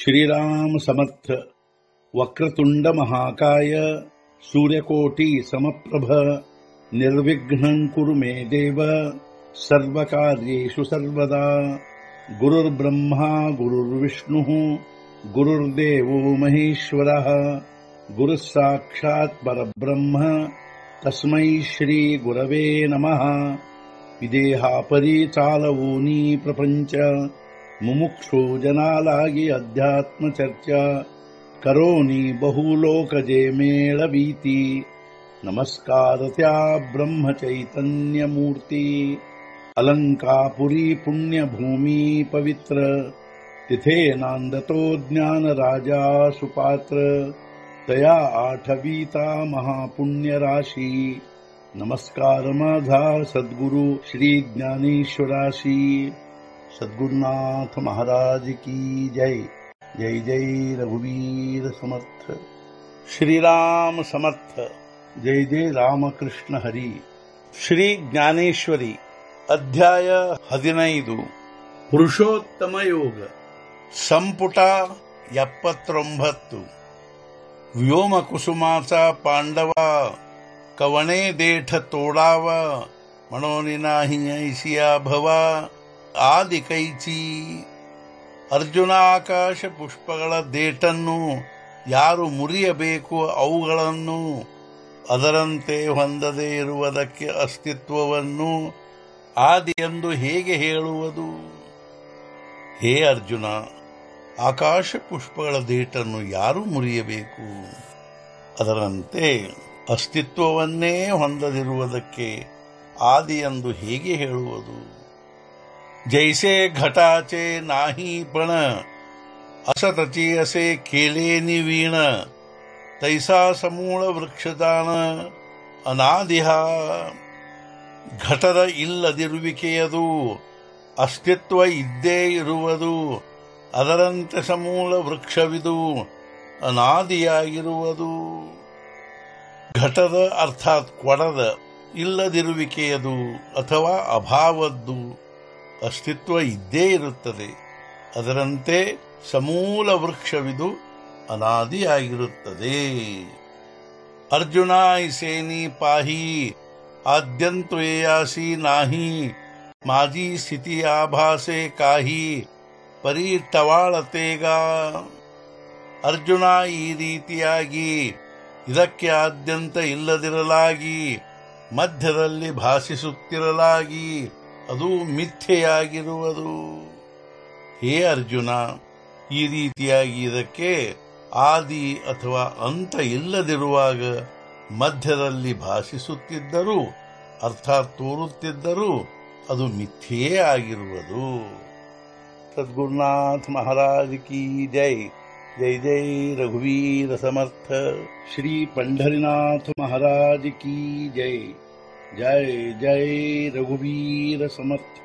श्रीराम समर्थ। वक्रतुंड महाकाय सूर्यकोटि समप्रभ निर्विघ्नं कुरु मे देव सर्वकार्येषु सर्वदा। गुरुर्ब्रह्मा गुरुर्विष्णुः गुरुर्देवो महेश्वरः गुरुः साक्षात् परब्रह्म तस्मै श्री गुरवे नमः। विदेहापरि चालवूनी प्रपंच मुमुक्षु जनालागी अध्यात्म चर्चा करोनी बहुलोकजे मेळवीती। नमस्कार त्या ब्रह्म चैतन्य मूर्ती अलंकापुरी पुण्यभूमी पवित्र तिथे नांदतो ज्ञान राजा सुपात्र तया आठवीता महापुण्य राशी। नमस्कार माझा सद्गुरु श्री ज्ञानेश्वराशी। सद्गुरुनाथ महाराज की जय। जय जय रघुवीर समर्थ। श्रीराम समर्थ। जय जय रामकृष्ण हरी। श्री ज्ञानेश्वरी अध्याय 15 पुरुषोत्तम योग संपुಟ 79। व्योमकुसुमाचा पांडवा कवणे देठ तोडावा म्हणोनी नाही ऐसिया भवा ಆದಿಕೈಚಿ। ಅರ್ಜುನ ಆಕಾಶ ಪುಷ್ಪಗಳ ದೇಟನ್ನು ಯಾರು ಮುರಿಯಬೇಕು ಅವುಗಳನ್ನು ಅದರಂತೆ ಹೊಂದದೇ ಇರುವುದಕ್ಕೆ ಅಸ್ತಿತ್ವವನ್ನು ಆದಿ ಎಂದು ಹೇಗೆ ಹೇಳುವುದು? ಹೇ ಅರ್ಜುನ, ಆಕಾಶ ಪುಷ್ಪಗಳ ದೇಟನ್ನು ಯಾರು ಮುರಿಯಬೇಕು ಅದರಂತೆ ಅಸ್ತಿತ್ವವನ್ನೇ ಹೊಂದದಿರುವುದಕ್ಕೆ ಆದಿ ಎಂದು ಹೇಗೆ ಹೇಳುವುದು? जैसे घटाचे नाही पण असतची असे केले निवीण तैसा समूळ वृक्षदान ಅನಾದಿಹ। ಘಟದ ಇಲ್ಲದಿರುವಿಕೆಯದು ಅಸ್ತಿತ್ವ ಇದ್ದೇ ಇರುವುದು, ಅದರಂತೆ ಸಮೂಲ ವೃಕ್ಷವಿದು ಅನಾದಿಯಾಗಿರುವುದು। ಘಟದ ಅರ್ಥಾತ್ ಕೊಡದ ಇಲ್ಲದಿರುವಿಕೆಯದು ಅಥವಾ ಅಭಾವದ್ದು ಅಸ್ತಿತ್ವ ಇದ್ದೇ ಇರುತ್ತದೆ, ಅದರಂತೆ ಸಮೂಲ ವೃಕ್ಷವಿದು ಅನಾದಿಯಾಗಿರುತ್ತದೆ। ಅರ್ಜುನ ಐಸೇನಿ ಪಾಹಿ ಆದ್ಯಂತು ಏಯಾಸಿ ನಾಹಿ ಮಾಜಿ ಸ್ಥಿತಿ ಆಭಾಸೆ ಕಾಹಿ ಪರಿ ಟವಾಳತೆಗ। ಅರ್ಜುನ, ಈ ರೀತಿಯಾಗಿ ಇದಕ್ಕೆ ಆದ್ಯಂತ ಇಲ್ಲದಿರಲಾಗಿ ಮಧ್ಯದಲ್ಲಿ ಭಾಸಿಸುತ್ತಿರಲಾಗಿ ಅದು ಮಿಥ್ಯೆಯಾಗಿರುವುದು। ಹೇ ಅರ್ಜುನ, ಈ ರೀತಿಯಾಗಿ ಇದಕ್ಕೆ ಆದಿ ಅಥವಾ ಅಂತ ಇಲ್ಲದಿರುವಾಗ ಮಧ್ಯದಲ್ಲಿ ಭಾಷಿಸುತ್ತಿದ್ದರೂ ಅರ್ಥಾತ್ ತೋರುತ್ತಿದ್ದರೂ ಅದು ಮಿಥ್ಯೆಯೇ ಆಗಿರುವುದು। ಸದ್ಗುರುನಾಥ ಮಹಾರಾಜ್ ಕಿ ಜೈ। ಜೈ ಜೈ ರಘುವೀರ ಸಮರ್ಥ। ಶ್ರೀ पंढरीनाथ महाराज की जय। जय जय रघुवीर समर्थ।